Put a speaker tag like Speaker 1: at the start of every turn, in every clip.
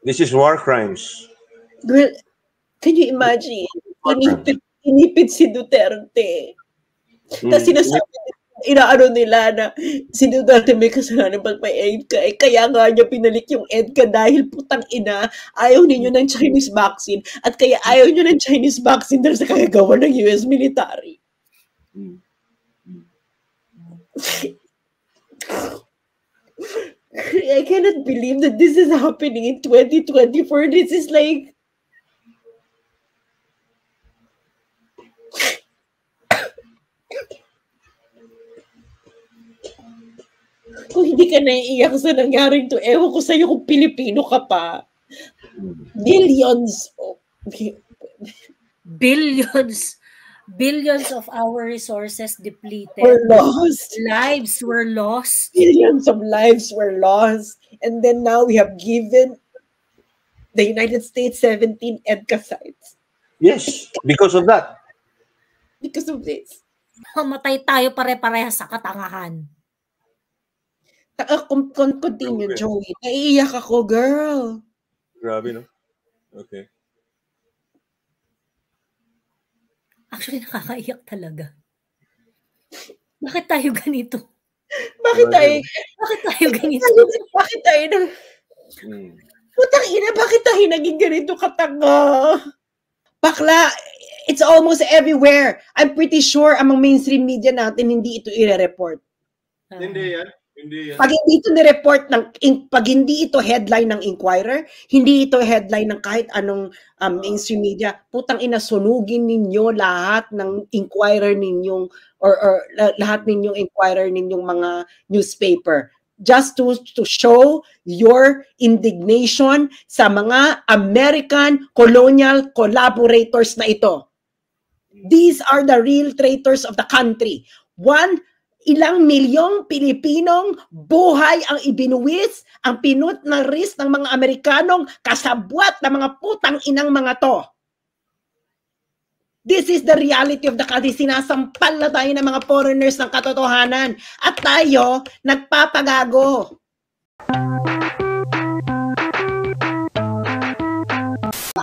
Speaker 1: This is war crimes.
Speaker 2: Girl, can you imagine? Inipit si Duterte. Tapos sinasabi, inaano nila na si Duterte may kasalanan pag may EDCA. Kaya nga niya pinalik yung EDCA dahil putang ina, ayaw ninyo ng Chinese vaccine. At kaya ayaw nyo ng Chinese vaccine dahil sa kagagawa ng US military. I cannot believe that this is happening in 2024. This is like... Kung hindi ka naiiyak sa nangyaring to, ewan ko sa'yo kung Pilipino ka pa.
Speaker 3: Billions of our resources depleted.
Speaker 2: Were lost.
Speaker 3: Lives were lost.
Speaker 2: Billions of lives were lost. And then now we have given the United States 17 EDCA sites.
Speaker 1: Yes, because of that.
Speaker 2: Because of this.
Speaker 3: Mamatay tayo pare-pareha sa katangahan.
Speaker 2: Continue, Joey. Naiiyak ako, girl.
Speaker 1: Grabe, no? Okay.
Speaker 3: Actually, nakakaiyak talaga. Bakit tayo ganito?
Speaker 2: Bakit tayo ganito? Bakit tayo Putang ina, bakit tayo naging ganito katanga? Bakla, it's almost everywhere. I'm pretty sure among mainstream media natin hindi ito i-report.
Speaker 1: Hindi yan.
Speaker 2: Pag hindi ito ni-report pag hindi ito headline ng Inquirer, hindi ito headline ng kahit anong mainstream media, putang ina, sunugin ninyo lahat ng Inquirer ninyong or lahat ninyong Inquirer ninyong mga newspaper just to show your indignation sa mga American colonial collaborators na ito. These are the real traitors of the country. Ilang milyong Pilipinong buhay ang ibinuwis, ang pinut ng risk ng mga Amerikanong kasabwat ng mga putang inang mga to. This is the reality of the country. Sinasampal na tayo ng mga foreigners ng katotohanan at tayo nagpapagago.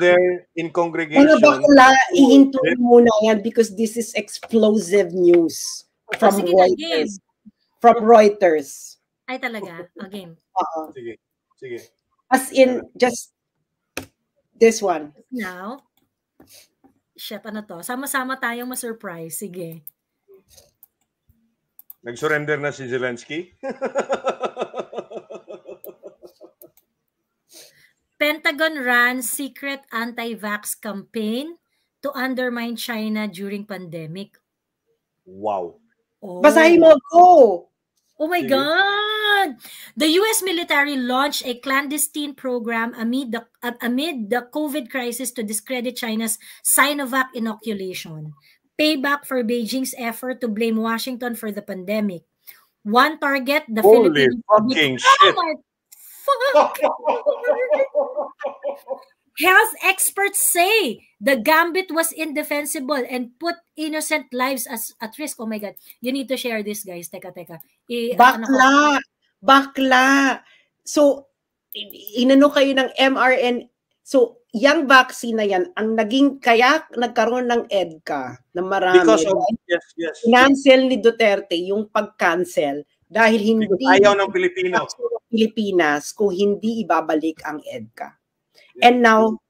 Speaker 1: There in congregation.
Speaker 2: Ano bakla, ihinto muna yan because this is explosive news. From Reuters. From Reuters.
Speaker 3: Ay talaga, again.
Speaker 1: Sige.
Speaker 2: As in, just this one.
Speaker 3: Now, shit, ano to? Sama-sama tayong ma-surprise. Sige.
Speaker 1: Nag-surrender na si Zelensky?
Speaker 3: Pentagon runs secret anti-vax campaign to undermine China during pandemic.
Speaker 1: Wow.
Speaker 3: Oh.
Speaker 2: Basahin mo ako.
Speaker 3: Oh my God! The U.S. military launched a clandestine program amid the COVID crisis to discredit China's Sinovac inoculation. Payback for Beijing's effort to blame Washington for the pandemic. One target, the Philippines.
Speaker 1: Holy fucking shit!
Speaker 3: Oh my fuck! Health experts say the gambit was indefensible and put innocent lives at risk. Oh my God. You need to share this, guys. Teka.
Speaker 2: Bakla. So, inano kayo ng mRNA. So, yung vaccine na yan, ang kaya nagkaroon ng EDCA na marami.
Speaker 1: Because of, yes.
Speaker 2: Cancel ni Duterte yung pag-cancel dahil hindi
Speaker 1: ayaw ng
Speaker 2: Pilipinas kung hindi ibabalik ang EDCA. And now,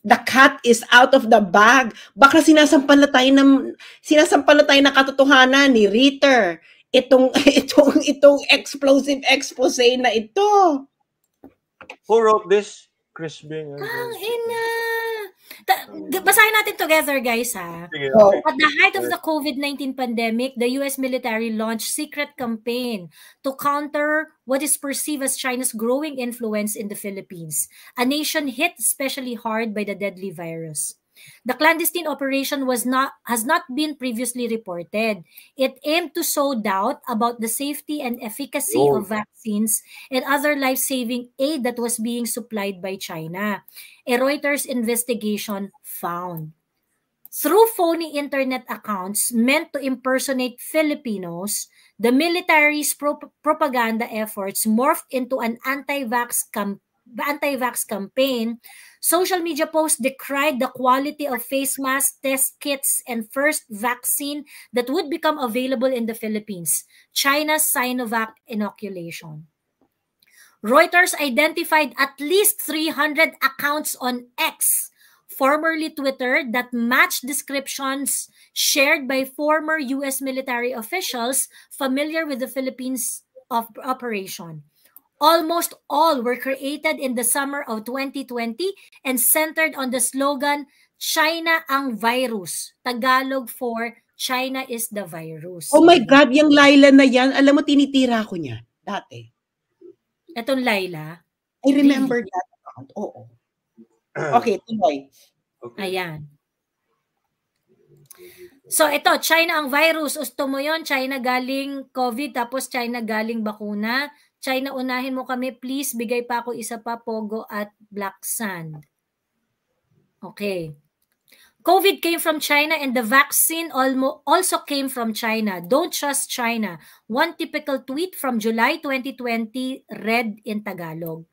Speaker 2: the cat is out of the bag. Baka sinasampal na tayo ng katotohanan ni Ritter. Itong explosive expose na ito.
Speaker 1: Who wrote this? Chris Bing.
Speaker 3: Basahin natin together, guys, ha?
Speaker 1: Sige,
Speaker 3: okay. At the height of the COVID-19 pandemic, the U.S. military launched secret campaign to counter what is perceived as China's growing influence in the Philippines, a nation hit especially hard by the deadly virus. The clandestine operation has not been previously reported. It aimed to sow doubt about the safety and efficacy of vaccines and other life-saving aid that was being supplied by China. A Reuters investigation found. Through phony internet accounts meant to impersonate Filipinos, the military's propaganda efforts morphed into an anti-vax campaign. Social media posts decried the quality of face masks, test kits, and first vaccine that would become available in the Philippines, China's Sinovac inoculation. Reuters identified at least 300 accounts on X, formerly Twitter, that matched descriptions shared by former U.S. military officials familiar with the Philippines operation. Almost all were created in the summer of 2020 and centered on the slogan, China ang virus. Tagalog for China is the virus.
Speaker 2: Oh my God, yung Laila na yan, alam mo, tinitira ko niya dati.
Speaker 3: Etong Laila?
Speaker 2: I remember that account. Oo. Okay, tuloy.
Speaker 1: Okay.
Speaker 3: Ayan. So ito, China ang virus. Gusto mo yun? China galing COVID, tapos China galing bakuna. China, unahin mo kami, please. Bigay pa ako isa pa, Pogo at Black Sand. Okay. COVID came from China and the vaccine also came from China. Don't trust China. One typical tweet from July 2020 read in Tagalog.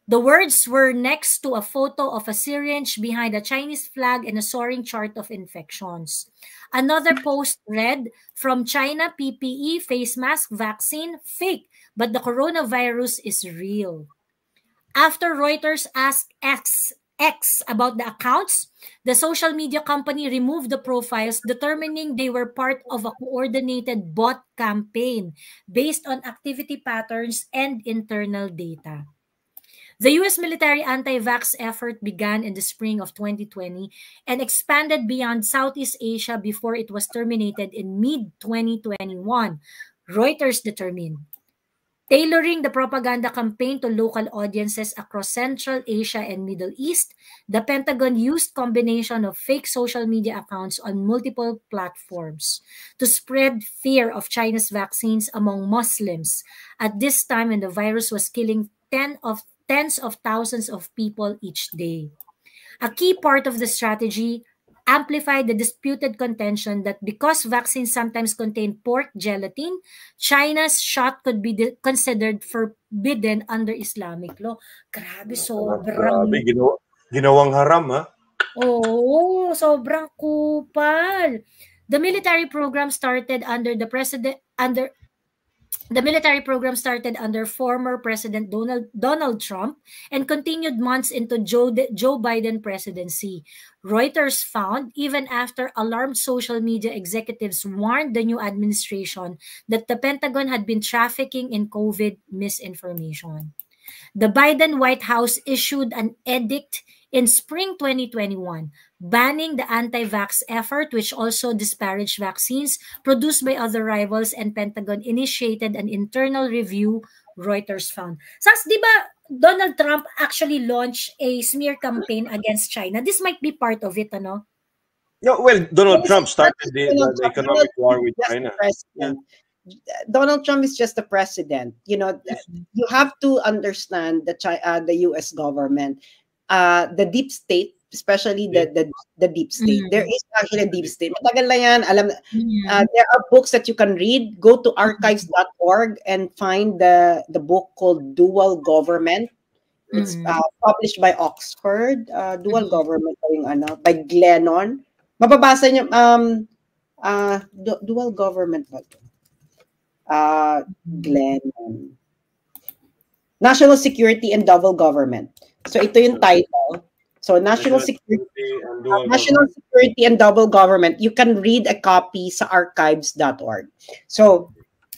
Speaker 3: The words were next to a photo of a syringe behind a Chinese flag and a soaring chart of infections. Another post read, from China, PPE, face mask, vaccine, fake, but the coronavirus is real. After Reuters asked X about the accounts, the social media company removed the profiles, determining they were part of a coordinated bot campaign based on activity patterns and internal data. The U.S. military anti-vax effort began in the spring of 2020 and expanded beyond Southeast Asia before it was terminated in mid-2021, Reuters determined. Tailoring the propaganda campaign to local audiences across Central Asia and Middle East, the Pentagon used combination of fake social media accounts on multiple platforms to spread fear of China's vaccines among Muslims at this time when the virus was killing tens of thousands of people each day. A key part of the strategy amplified the disputed contention that because vaccines sometimes contain pork gelatin, China's shot could be considered forbidden under Islamic law. Grabe, sobrang...
Speaker 1: Grabe, ginawang haram, ha?
Speaker 3: Oo, sobrang kupal. The military program started under former President Donald Trump and continued months into Joe Biden presidency. Reuters found, even after alarmed social media executives warned the new administration that the Pentagon had been trafficking in COVID misinformation. The Biden White House issued an edict in spring 2021, banning the anti-vax effort, which also disparaged vaccines produced by other rivals, and Pentagon initiated an internal review, Reuters found. Sas, di ba Donald Trump actually launched a smear campaign against China? This might be part of it, ano?
Speaker 1: Yeah, well, Donald Trump started the economic war with China.
Speaker 2: Yeah. Donald Trump is just the president. You know, you have to understand the U.S. government, the deep state, especially the deep state. There is actually a deep state. Matagal na yan. There are books that you can read. Go to archives.org and find the book called Dual Government. It's published by Oxford. Dual Government by Glennon. Mababasa niyo Dual Government ba ito? Glennon. National Security and Double Government. So ito yung title. So National Security and Double Government. You can read a copy sa archives.org. So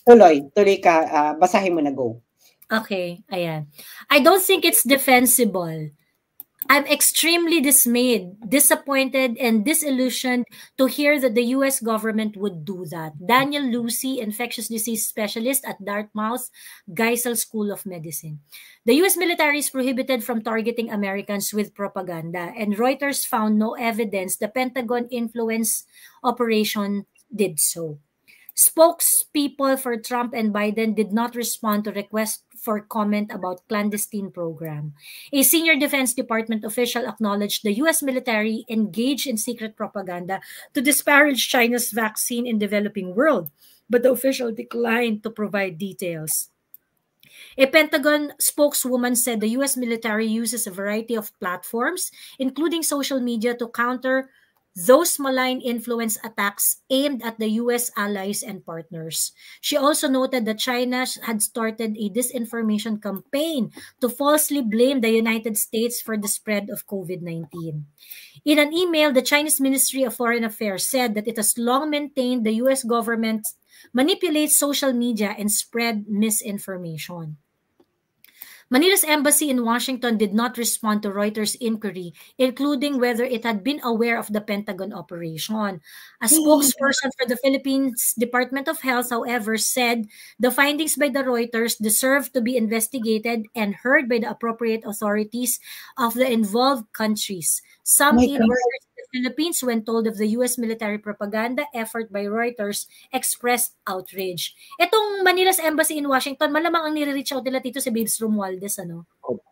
Speaker 2: tuloy ka, basahin mo na, go.
Speaker 3: Okay, ayan. I don't think it's defensible. I'm extremely dismayed, disappointed, and disillusioned to hear that the U.S. government would do that. Daniel Lucy, infectious disease specialist at Dartmouth Geisel School of Medicine. The U.S. military is prohibited from targeting Americans with propaganda, and Reuters found no evidence the Pentagon influence operation did so. Spokespeople for Trump and Biden did not respond to requests for comment about clandestine program. A senior Defense Department official acknowledged the U.S. military engaged in secret propaganda to disparage China's vaccine in developing world, but the official declined to provide details. A Pentagon spokeswoman said the U.S. military uses a variety of platforms, including social media, to counter those malign influence attacks aimed at the U.S. allies and partners. She also noted that China had started a disinformation campaign to falsely blame the United States for the spread of COVID-19. In an email, the Chinese Ministry of Foreign Affairs said that it has long maintained the U.S. government manipulates social media and spread misinformation. Manila's embassy in Washington did not respond to Reuters' inquiry, including whether it had been aware of the Pentagon operation. A spokesperson for the Philippines Department of Health, however, said the findings by the Reuters deserve to be investigated and heard by the appropriate authorities of the involved countries. Some aid workers in the Philippines, when told of the U.S. military propaganda effort by Reuters, expressed outrage. Itong Manila's embassy in Washington, malamang ang nire-reach out nila dito si Babes Romualdez, ano?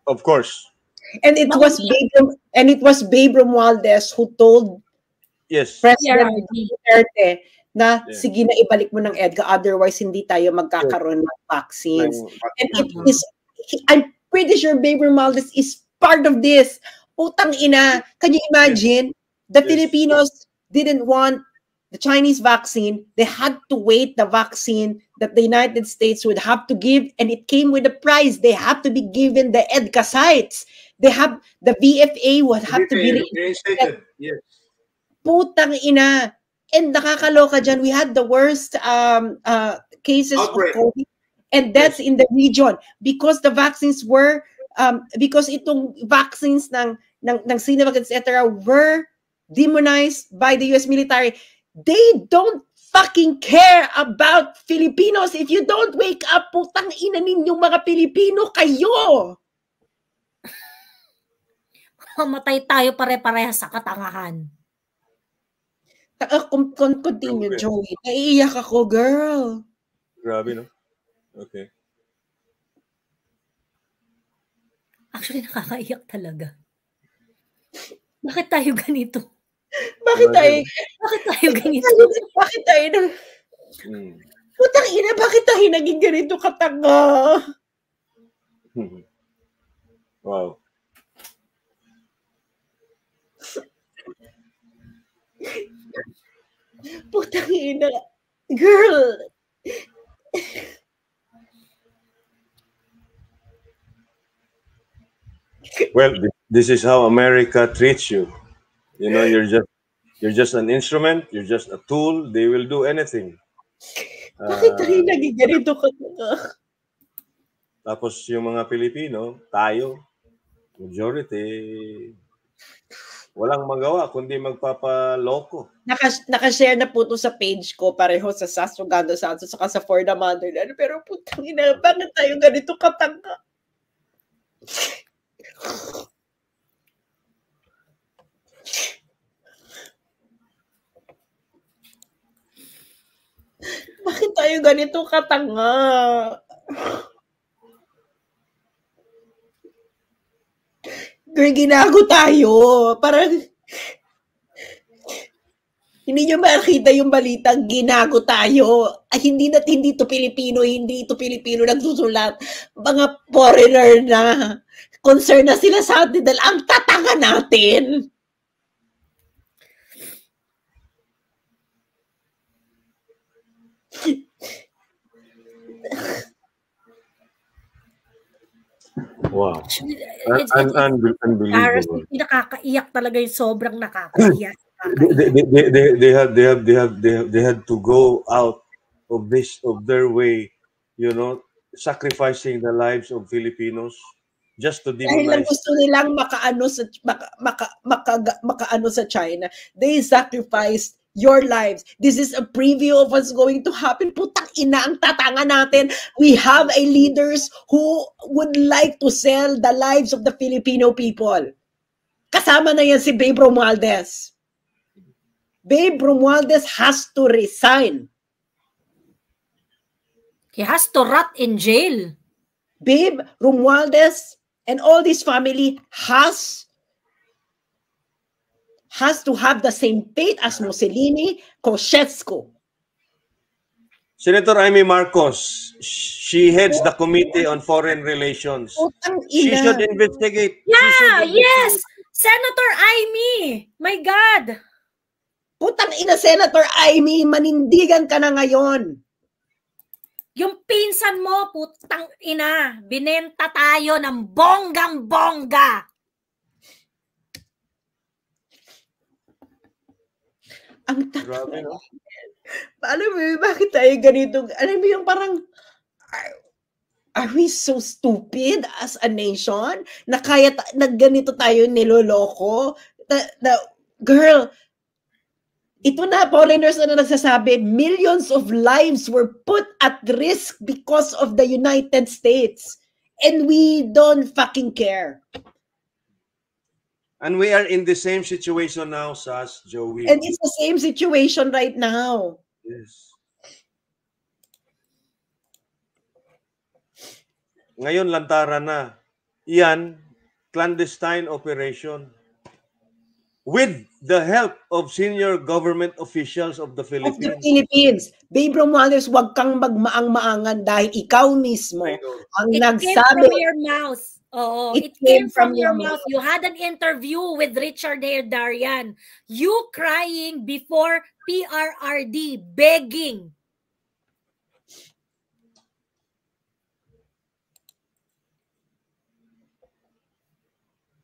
Speaker 1: Of course.
Speaker 2: And it was Babe Romualdez who told President Duterte na sige na ibalik mo ng EDCA, otherwise hindi tayo magkakaroon ng vaccines. And it is, I'm pretty sure Babe Romualdez is part of this. Putang ina, can you imagine? The Filipinos didn't want the Chinese vaccine. They had to wait the vaccine that the United States would have to give, and it came with a price. They have to be given the EDCA sites. They have the VFA would have to be reinstated.
Speaker 1: Yes.
Speaker 2: Putang ina. And nakakaloka dyan, we had the worst cases of COVID, and that's in the region because the vaccines were because itong vaccines ng Sinovac, etc. were demonized by the U.S. military. They don't fucking care about Filipinos. If you don't wake up, putang ina ninyong mga Pilipino kayo.
Speaker 3: Mamatay tayo pare-pareha sa katangahan.
Speaker 2: Continue, Joey. Naiiyak ako, girl.
Speaker 1: Grabe, no? Okay.
Speaker 3: Actually, nakakaiyak talaga. Bakit tayo ganito?
Speaker 2: Bakit tayo
Speaker 3: ganito?
Speaker 2: Bakit tayo Putang ina, bakit tayo naging ganito katanga?
Speaker 1: Wow.
Speaker 2: Putang ina. Girl.
Speaker 1: Well, this is how America treats you. You know, you're just an instrument, you're just a tool, they will do anything.
Speaker 2: Bakit tayo naging ganito katanga?
Speaker 1: Tapos yung mga Pilipino, tayo, majority, walang magawa kundi magpapaloko.
Speaker 2: Naka-share na po to sa page ko, pareho sa Sasugando Santos, saka sa For the Motherland. Pero putang ina, bakit tayo ganito katanga? Bakit tayo ganito katanga? Girl, ginago tayo. Parang hindi nyo makita yung balitang ginago tayo. Ay, hindi to Pilipino, hindi ito Pilipino nagsusulat. Mga foreigner na. Concern na sila sa atin dahil ang tatanga natin.
Speaker 1: Wow.
Speaker 3: It's
Speaker 1: Unbelievable.
Speaker 3: Nakakaiyak talaga yung sobrang nakakaiyak.
Speaker 1: They had to go out of their way, you know, sacrificing the lives of Filipinos just to demonize.
Speaker 2: Dahil lang gusto nilang makaano sa China. They sacrificed your lives. This is a preview of what's going to happen. Putang ina, ang tatanga natin. We have a leaders who would like to sell the lives of the Filipino people. Kasama na yan si Babe Romualdez. Babe Romualdez has to resign.
Speaker 3: He has to rot in jail.
Speaker 2: Babe, Romualdez and all this family has to have the same fate as Mussolini, Ceausescu.
Speaker 1: Senator Amy Marcos, she heads the Committee on Foreign Relations. She should investigate.
Speaker 3: Yeah, yes! Senator Amy! My God!
Speaker 2: Putang ina, Senator Amy, manindigan ka na ngayon.
Speaker 3: Yung pinsan mo, putang ina, binenta tayo ng bonggang-bongga.
Speaker 2: Ang
Speaker 1: Grabe, no?
Speaker 2: Alam mo, bakit tayo ganito? Alam mo yung parang, are we so stupid as a nation na kaya nagganito tayo niloloko? Girl, ito na, foreigners na nagsasabi, millions of lives were put at risk because of the United States. And we don't fucking care.
Speaker 1: And we are in the same situation now, Sas, Joey.
Speaker 2: And it's the same situation right now.
Speaker 1: Yes. Ngayon, lantaran na. Yan, clandestine operation. With the help of senior government officials of the Philippines.
Speaker 2: Babe Romualdez, huwag kang magmaang-maangan dahil ikaw mismo ang
Speaker 3: It
Speaker 2: nagsabi.
Speaker 3: came from your mouth. Oh, it came from your mouth. You had an interview with Richard Herdarian. You crying before PRRD, begging.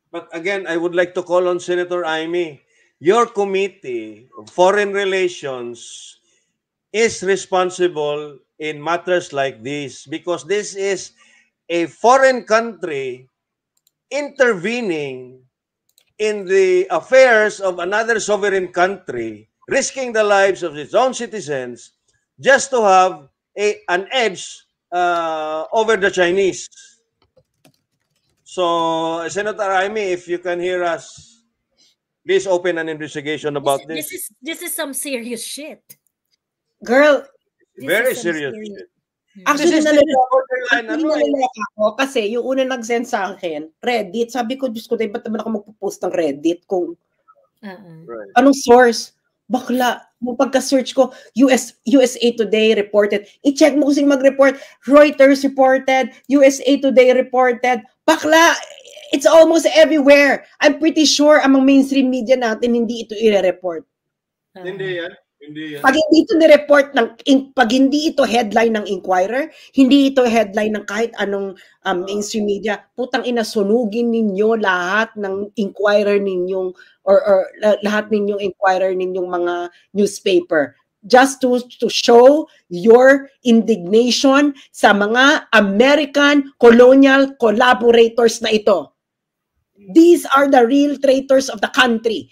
Speaker 1: But again, I would like to call on Senator Amy. Your committee, Foreign Relations, is responsible in matters like this because this is a foreign country intervening in the affairs of another sovereign country, risking the lives of its own citizens just to have an edge over the Chinese. So, Senator Amy, if you can hear us, please open an investigation about this.
Speaker 3: This is some serious shit.
Speaker 2: Girl,
Speaker 1: very serious shit.
Speaker 2: Actually, nalileka ako kasi yung una nag-send sa akin, Reddit. Sabi ko, Diyos ko, ba't naman ako magpo-post ng Reddit kung anong source? Bakla. Nung pagka-search ko, USA Today reported. I-check mo kung mag-report. Reuters reported. USA Today reported. Bakla. It's almost everywhere. I'm pretty sure among mainstream media natin hindi ito i-report.
Speaker 1: Hindi yan.
Speaker 2: Pag hindi ito ni-report pag hindi ito headline ng Inquirer, hindi ito headline ng kahit anong mainstream media, putang ina, sunugin ninyo lahat ng Inquirer ninyong or lahat ninyong Inquirer ninyong mga newspaper just to show your indignation sa mga American colonial collaborators na ito. These are the real traitors of the country.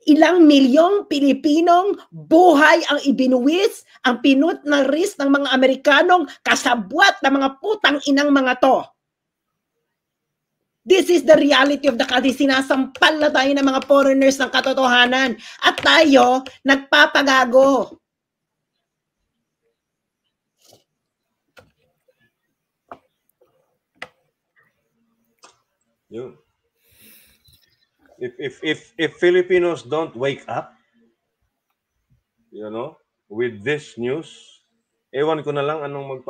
Speaker 2: Ilang milyong Pilipinong buhay ang ibinuwis, ang pinut ng risk ng mga Amerikanong kasabwat ng mga putang inang mga to. This is the reality of the country. Sinasampal na tayo ng mga foreigners ng katotohanan at tayo nagpapagago.
Speaker 1: Yun. If Filipinos don't wake up, with this news, ewan ko na lang anong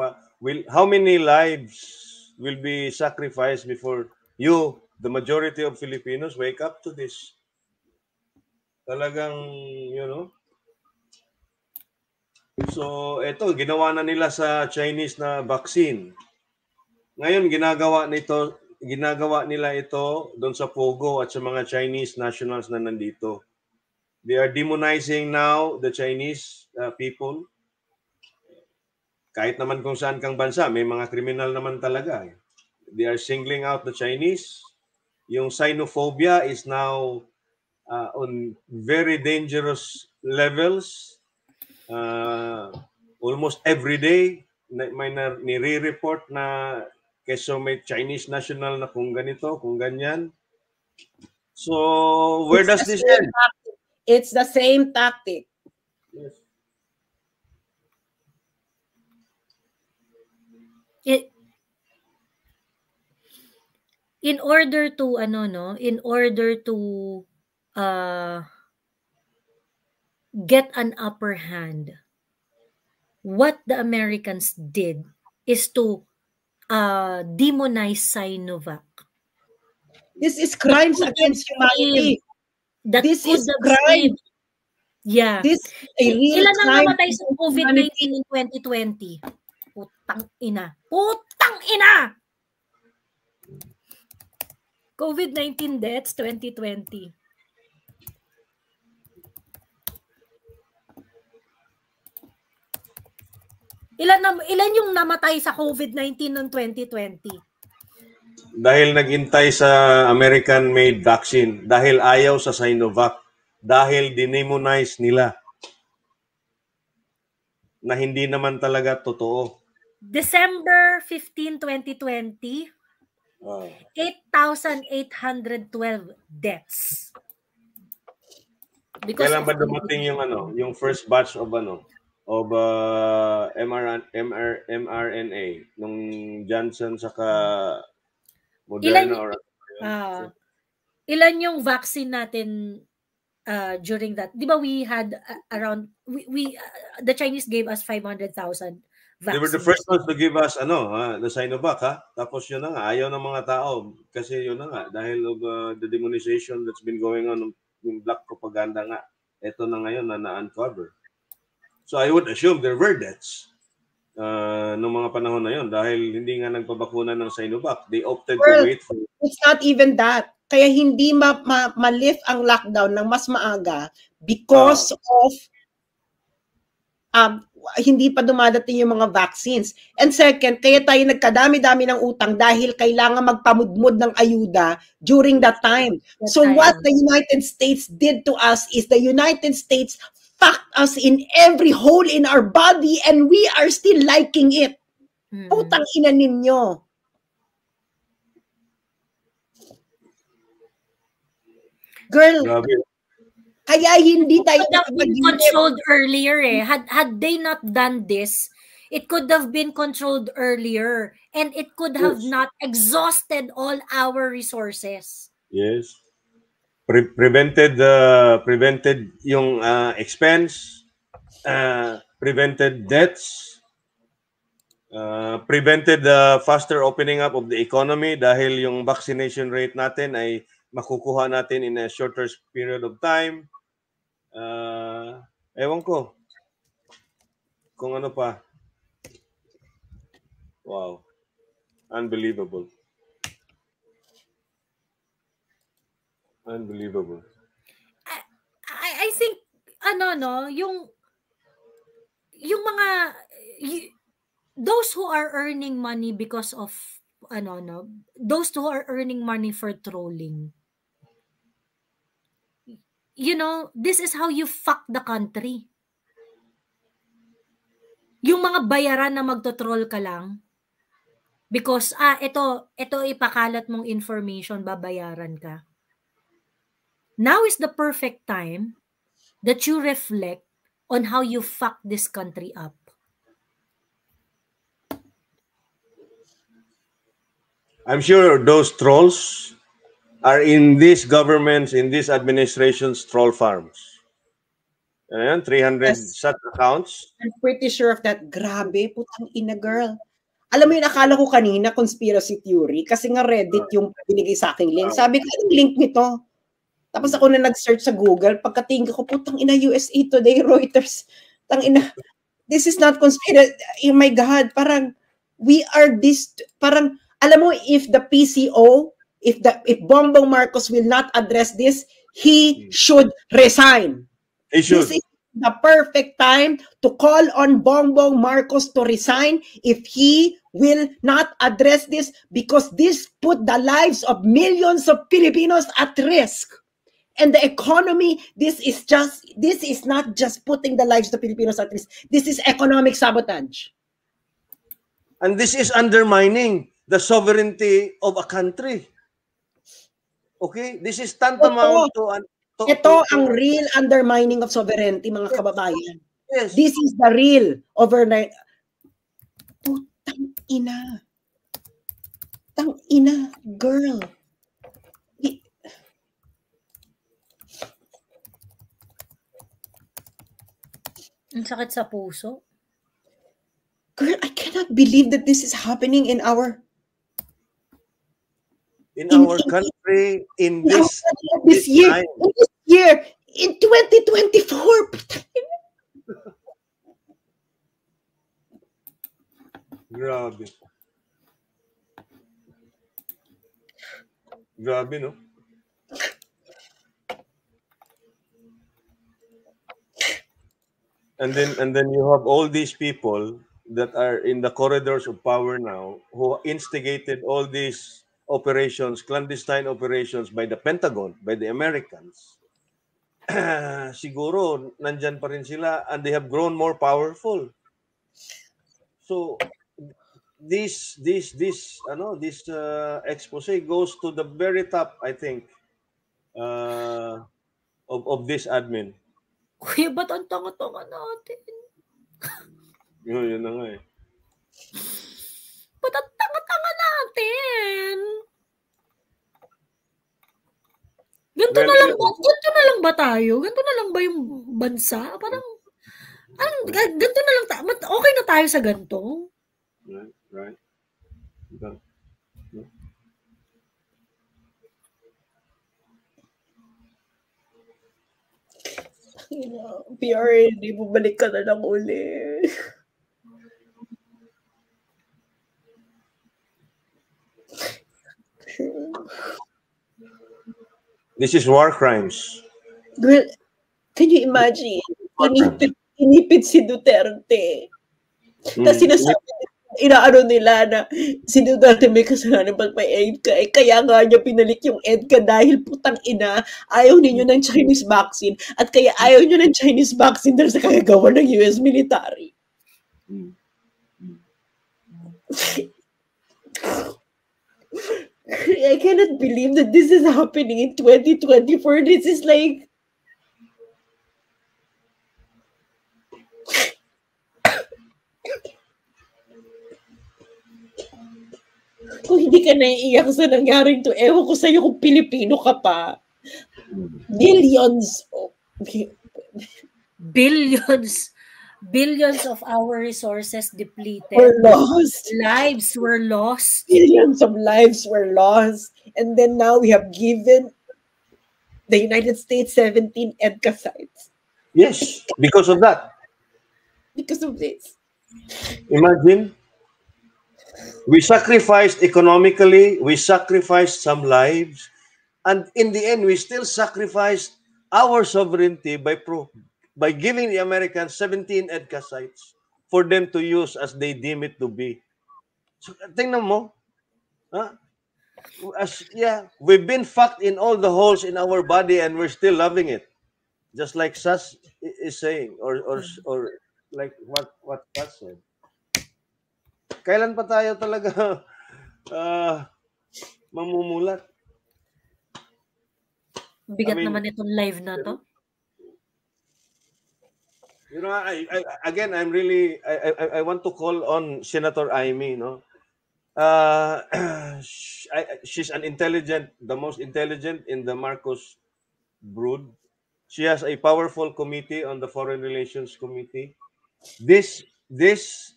Speaker 1: how many lives will be sacrificed before the majority of Filipinos, wake up to this. Talagang, So, eto, ginawa na nila sa Chinese na vaccine. Ngayon, ginagawa nila ito doon sa Pogo at sa mga Chinese nationals na nandito. They are demonizing now the Chinese people. Kahit naman kung saan kang bansa, may mga kriminal naman talaga. They are singling out the Chinese. Yung xenophobia is now on very dangerous levels. Almost every day, may nire-report na keso may Chinese national na kung ganito, kung ganyan. So, where does this end?
Speaker 2: It's the same tactic.
Speaker 1: Yes.
Speaker 3: in order to get an upper hand, what the Americans did is to demonize Sinovac.
Speaker 2: This is crimes against humanity. This is crime.
Speaker 3: Yeah.
Speaker 2: This is a real
Speaker 3: Ilan ang
Speaker 2: crime
Speaker 3: namatay sa COVID-19 in 2020? Putang ina. Putang ina! COVID-19 deaths 2020. Ilan yung namatay sa COVID-19 noong 2020?
Speaker 1: Dahil nagintay sa American-made vaccine, dahil ayaw sa Sinovac, dahil dinemonize nila na hindi naman talaga totoo.
Speaker 3: December 15, 2020, 8,812 deaths.
Speaker 1: Kailan ba dumating yung first batch of mRNA nung Johnson saka Moderna
Speaker 3: ilan yung vaccine natin during that? Di ba we had around the Chinese gave us 500,000 vaccines.
Speaker 1: They were the first ones to give us the Sinovac, Tapos yun na nga, ayaw ng mga tao kasi yun na nga dahil of the demonization that's been going on, yung black propaganda nga. Ito na ngayon na-uncover. So I would assume there were deaths noong mga panahon na yun dahil hindi nga nagpabakuna ng Sinovac. They opted to wait for...
Speaker 2: It's not even that. Kaya hindi ma-lift ang lockdown ng mas maaga because of hindi pa dumadating yung mga vaccines. And second, kaya tayo nagkadami-dami ng utang dahil kailangan magpamudmud ng ayuda during that time. So what the United States did to us is the United States fucked us in every hole in our body and we are still liking it. Putang ina ninyo. Girl, kaya hindi tayo
Speaker 3: could have been controlled earlier Had they not done this, it could have been controlled earlier and it could have not exhausted all our resources.
Speaker 1: Yes. Prevented yung expense, prevented deaths, prevented the faster opening up of the economy dahil yung vaccination rate natin ay makukuha natin in a shorter period of time. Ewan ko kung ano pa. Wow. Unbelievable. Unbelievable.
Speaker 3: I think yung mga those who are earning money because of those who are earning money for trolling. This is how you fuck the country. Yung mga bayaran na magto-troll ka lang because ito ipakalat mong information, babayaran ka. Now is the perfect time that you reflect on how you fuck this country up.
Speaker 1: I'm sure those trolls are in these governments, in these administrations' troll farms. 300 such accounts.
Speaker 2: I'm pretty sure of that. Grabe, putang ina, girl. Alam mo yun, akala ko kanina conspiracy theory kasi nga Reddit yung binigay sa aking link. Sabi ko, anong link nito? Tapos ako na nag-search sa Google. Pagkatingin ko, putang ina, USA Today, Reuters. Tang ina, this is not conspiracy. Oh my God, parang we are this, parang, alam mo, if the PCO, if Bongbong Marcos will not address this, he should resign.
Speaker 1: He should.
Speaker 2: This is the perfect time to call on Bongbong Marcos to resign if he will not address this because this put the lives of millions of Filipinos at risk. And the economy, this is not just putting the lives of Filipinos at risk. This is economic sabotage.
Speaker 1: And this is undermining the sovereignty of a country. Okay? This is tantamount to
Speaker 2: ito ang real undermining of sovereignty, mga kababayan.
Speaker 1: Yes.
Speaker 2: This is the real overnight. Putang ina. Tang ina, girl.
Speaker 3: Ang sakit sa puso.
Speaker 2: Girl, I cannot believe that this is happening in our
Speaker 1: country in
Speaker 2: this
Speaker 1: this
Speaker 2: year.
Speaker 1: time.
Speaker 2: In this year, in 2024.
Speaker 1: Grabe. Grabe, no? And then you have all these people that are in the corridors of power now who instigated all these operations, clandestine operations by the Pentagon, by the Americans. Siguro nandyan pa rin sila and they have grown more powerful. So this expose goes to the very top, I think, of this admin.
Speaker 3: Kuya, ba't ang tanga-tanga natin?
Speaker 1: Yun na nga eh.
Speaker 3: Ba't ang tanga-tanga natin? Ganito na lang ba tayo? Ganito na lang ba yung bansa? Parang, ganito na lang okay na tayo sa ganito?
Speaker 1: Right.
Speaker 2: PR, hindi bumalik ka na lang uli.
Speaker 1: This is war crimes.
Speaker 2: Girl, can you imagine? Inipit si Duterte. Tapos sinasabi, inaano nila na si Duterte may kasalanan pag may EDCA. Kaya nga niya pinalik yung EDCA dahil putang ina, ayaw ninyo ng Chinese vaccine. At kaya ayaw nyo ng Chinese vaccine dahil sa kagagawa ng US military. I cannot believe that this is happening in 2024. This is like... Kung hindi ka naiiyak sa nangyaring to, ewan ko sa'yo kung Pilipino ka pa.
Speaker 3: Billions of our resources depleted.
Speaker 2: Were lost.
Speaker 3: Lives were lost.
Speaker 2: Billions of lives were lost. And then now we have given the United States 17 EDCA sites.
Speaker 1: Yes, because of that.
Speaker 2: Because of this.
Speaker 1: Imagine, we sacrificed economically, we sacrificed some lives, and in the end, we still sacrificed our sovereignty by giving the Americans 17 EDCA sites for them to use as they deem it to be. So, tingnan mo, we've been fucked in all the holes in our body and we're still loving it. Just like Sas is saying, or like what Sas said. Kailan pa tayo talaga mamumulat?
Speaker 3: Bigat naman itong live na to.
Speaker 1: You know, I want to call on Senator Amy, no? She's the most intelligent in the Marcos brood. She has a powerful committee on the Foreign Relations Committee. This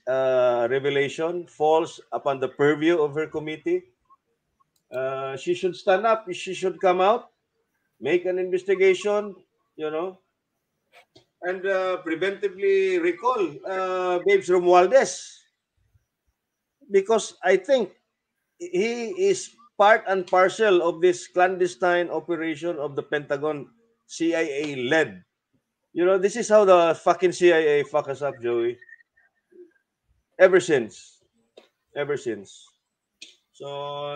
Speaker 1: revelation falls upon the purview of her committee. She should stand up. She should come out, make an investigation, you know, and preventively recall Babes Romualdez, because I think he is part and parcel of this clandestine operation of the Pentagon, CIA led. You know, this is how the fucking CIA fuck us up, Joey. Ever since. So,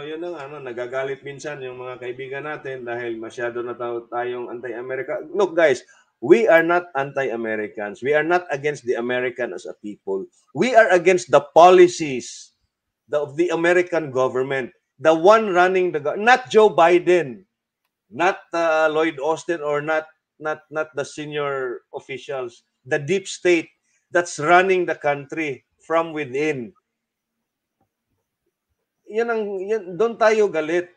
Speaker 1: yun na nga, nagagalit minsan yung mga kaibigan natin dahil masyado na tayong anti-America. Look, guys, we are not anti-Americans. We are not against the American as a people. We are against the policies of the American government. The one running not Joe Biden, not Lloyd Austin, or not the senior officials, the deep state that's running the country from within. doon tayo galit.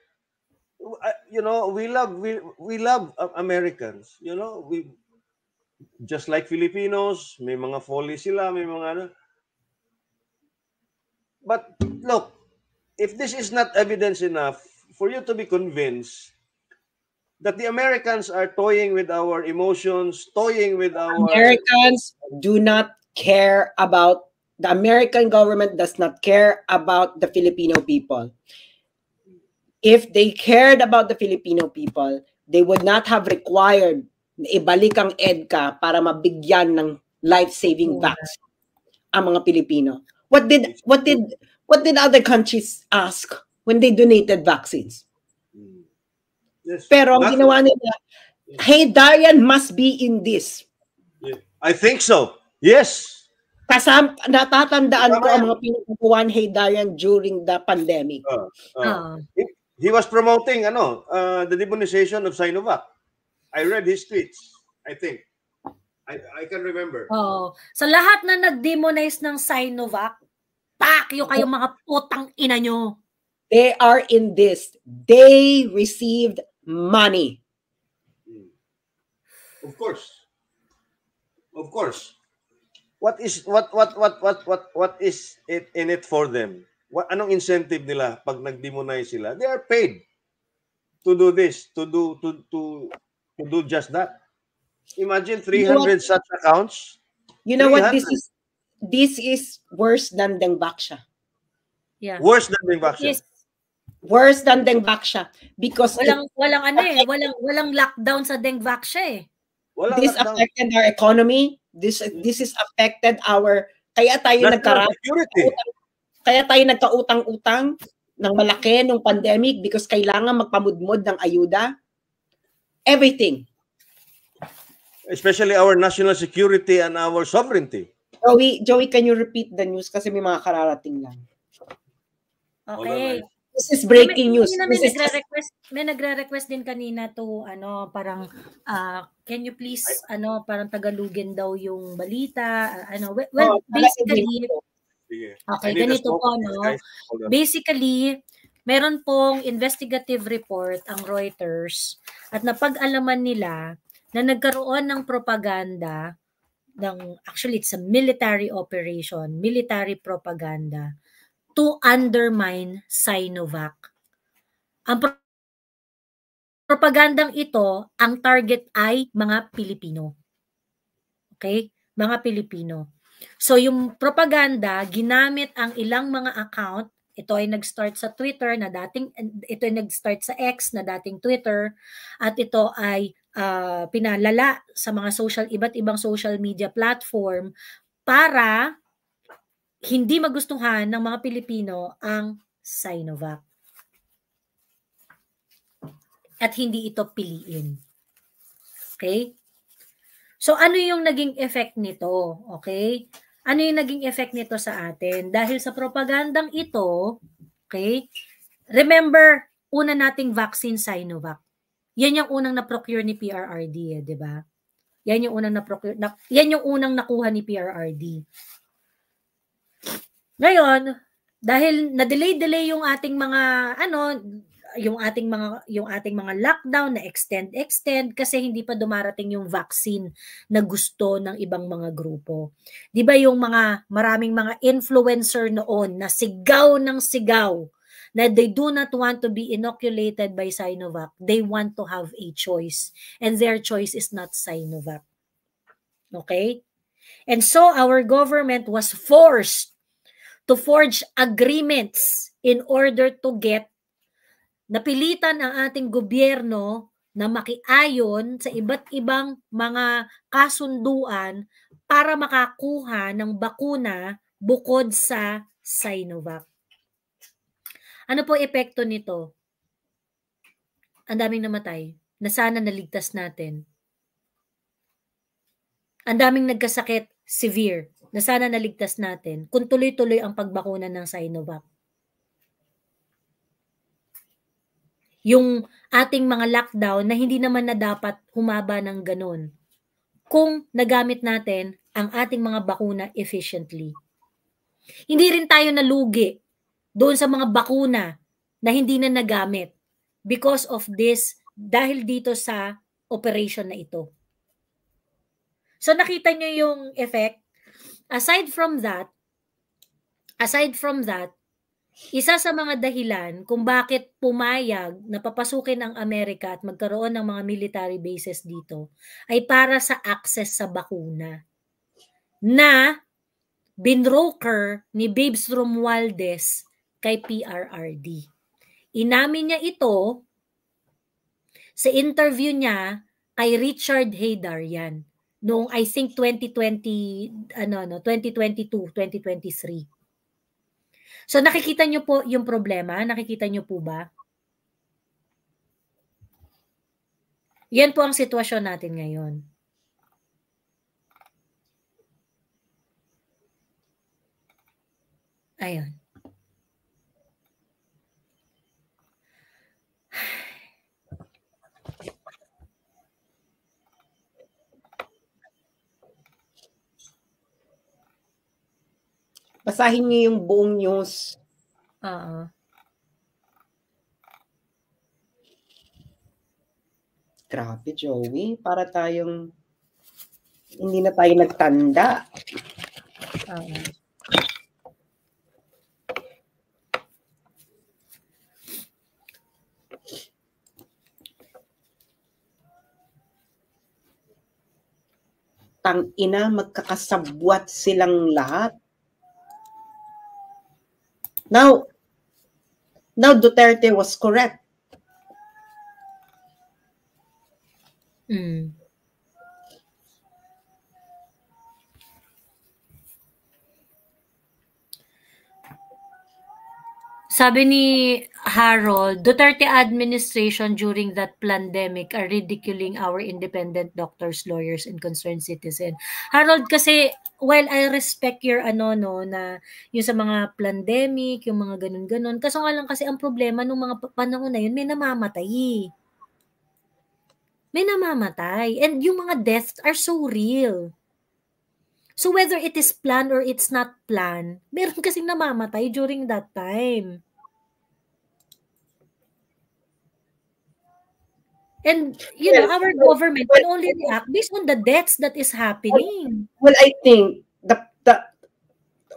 Speaker 1: You know, we love Americans. You know, we just like Filipinos, may mga folly sila, may mga ano. But look, if this is not evidence enough for you to be convinced that the Americans are toying with our emotions, toying with our...
Speaker 2: Americans do not care about, the American government does not care about the Filipino people. If they cared about the Filipino people, they would not have required na ibalik ang EDCA para mabigyan ng life-saving vaccine ang mga Pilipino. What did other countries ask when they donated vaccines?
Speaker 1: Yes,
Speaker 2: pero ang ginawa nila, hey, Darian must be in this.
Speaker 1: I think so. Yes.
Speaker 2: Natatandaan ko ang mga pinagawa ni Hey Darian during the pandemic.
Speaker 1: He was promoting the demonization of Sinovac. I read his tweets, I think. I can remember.
Speaker 3: Sa lahat na nag-demonize ng Sinovac, pakyo kayong mga putang ina nyo.
Speaker 2: They are in this. They received money.
Speaker 1: Of course. What is it in it for them? Anong incentive nila pag nag-demonize sila? They are paid to do this, to do just that. Imagine 300 such accounts.
Speaker 2: You know 300. What this is worse than Dengbaksha.
Speaker 3: Yeah.
Speaker 1: Worse than Dengbaksha.
Speaker 3: Yes.
Speaker 2: Worse than Dengbaksha because
Speaker 3: walang lockdown sa Dengbaksha eh.
Speaker 2: This affected our economy. This is affected our kaya tayo nagkautang-utang ng malaki nung pandemic because kailangan magpamudmod ng ayuda. Everything.
Speaker 1: Especially our national security and our sovereignty.
Speaker 2: Joey, can you repeat the news kasi may mga kararating lang.
Speaker 3: Okay.
Speaker 2: This is breaking news.
Speaker 3: May nagre-request din kanina to parang can you please parang tagalugin daw yung balita basically okay, ganito po basically meron pong investigative report ang Reuters at napag-alaman nila na nagkaroon ng propaganda actually it's a military operation, military propaganda to undermine Sinovac. Ang propagandang ito, ang target ay mga Pilipino. Okay? Mga Pilipino. So yung propaganda, ginamit ang ilang mga account, ito ay nag-start sa Twitter ito ay nag-start sa X na dating Twitter, at ito ay pinalala sa mga iba't ibang social media platform para hindi magustuhan ng mga Pilipino ang Sinovac. At hindi ito piliin. Okay? So, ano yung naging effect nito? Okay? Ano yung naging effect nito sa atin? Dahil sa propagandang ito, okay? Remember, una nating vaccine Sinovac. Yan yung unang na-procure ni PRRD, di ba? Yan yung unang nakuha ni PRRD. Ngayon, dahil na-delay yung ating mga yung ating mga lockdown na extend kasi hindi pa dumarating yung vaccine na gusto ng ibang mga grupo. 'Di ba yung maraming mga influencer noon na sigaw ng sigaw na they do not want to be inoculated by Sinovac. They want to have a choice and their choice is not Sinovac. Okay? And so our government was forced to forge agreements in order to get napilitan ang ating gobyerno na makiayon sa iba't ibang mga kasunduan para makakuha ng bakuna bukod sa Sinovac. Ano po epekto nito? Ang daming namatay na sana naligtas natin. Ang daming nagkasakit, severe, na sana naligtas natin kung tuloy-tuloy ang pagbakuna ng Sinovac. Yung ating mga lockdown na hindi naman na dapat humaba ng ganun kung nagamit natin ang ating mga bakuna efficiently. Hindi rin tayo nalugi doon sa mga bakuna na hindi na nagamit because of this, dahil dito sa operation na ito. So nakita nyo yung effect. Aside from that, isa sa mga dahilan kung bakit pumayag na papasukin ang Amerika at magkaroon ng mga military bases dito ay para sa access sa bakuna na binroker ni Babes Romualdez kay PRRD. Inamin niya ito sa interview niya kay Richard Heydarian noong I think 2022, 2023. So nakikita niyo po yung problema? Nakikita niyo po ba? Yan po ang sitwasyon natin ngayon. Ayun.
Speaker 2: Basahin niyo yung buong news. Grabe, Joey. Para tayong hindi na tayo nagtanda. Tang-ina, magkakasabwat silang lahat. Now Duterte was correct.
Speaker 3: Sabi ni Harold, Duterte administration during that pandemic are ridiculing our independent doctors, lawyers, and concerned citizens. Harold, kasi while I respect your na yung sa mga pandemic, yung mga ganun-ganun, kaso nga lang kasi ang problema nung mga panahon na yun, may namamatay. And yung mga deaths are so real. So whether it is planned or it's not planned, meron kasing namamatay during that time. And, our government can only react based on the deaths that is happening.
Speaker 2: Well, I think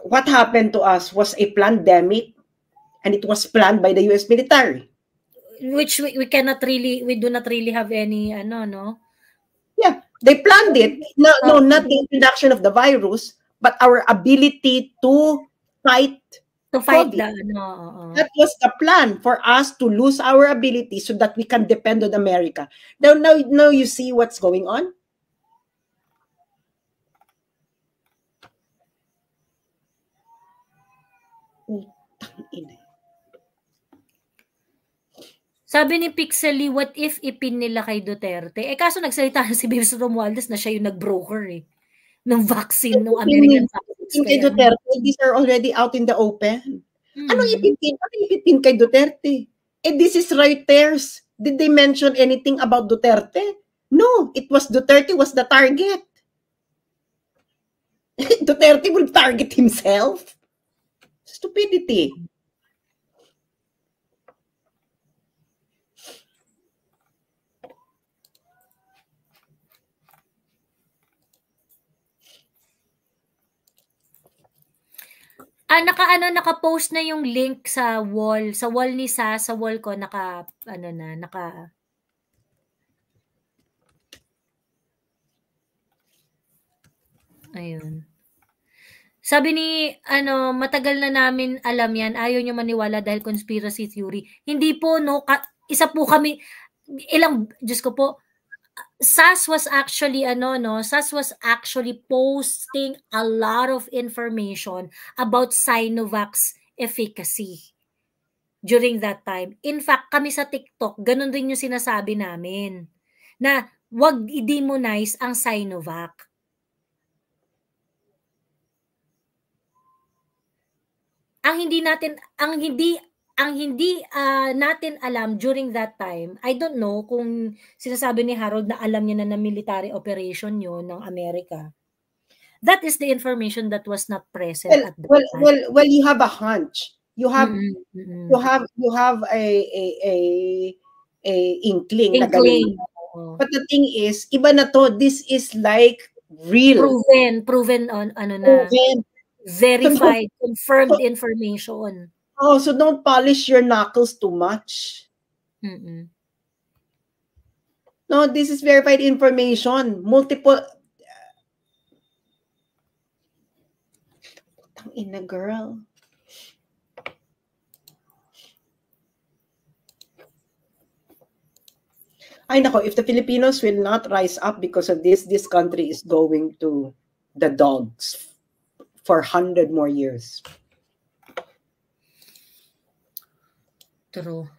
Speaker 2: what happened to us was a pandemic, and it was planned by the US military.
Speaker 3: Which we do not really have any, no?
Speaker 2: Yeah, they planned it. No, not the introduction of the virus, but our ability to fight COVID. That was the plan, for us to lose our ability so that we can depend on America. Now you see what's going on?
Speaker 3: Sabi ni Pixely, what if ipin nila kay Duterte? Kaso nagsalita na si Babes Romualdez na siya yung nag-broker ng vaccine, ng American vaccine.
Speaker 2: Kay Duterte, these are already out in the open. Anong ipipin kay Duterte? This is Reuters. Did they mention anything about Duterte? No, it was Duterte was the target. Duterte will target himself. Stupidity.
Speaker 3: Naka-post na yung link sa wall ni sa wall ko, ayun. Sabi ni, matagal na namin alam yan, ayaw nyo maniwala dahil conspiracy theory. Hindi po, no, isa po kami, Diyos ko po, SAS was actually posting a lot of information about Sinovac's efficacy during that time. In fact, kami sa TikTok, ganun din yung sinasabi namin na wag i-demonize ang Sinovac. Ang hindi natin alam during that time, I don't know kung sinasabi ni Harold na alam niya na military operation yun ng Amerika. That is the information that was not present at the time.
Speaker 2: Well, you have a hunch. You have
Speaker 3: Mm-mm.
Speaker 2: you have a inkling na ganun. But the thing is, iba na to. This is like real.
Speaker 3: Proven on ano na.
Speaker 2: Proven.
Speaker 3: Verified, confirmed information.
Speaker 2: Oh, so don't polish your knuckles too much.
Speaker 3: Mm-mm.
Speaker 2: No, this is verified information. Multiple. Putang ina, girl. Ay nako, if the Filipinos will not rise up because of this country is going to the dogs for 100 more years.
Speaker 3: True.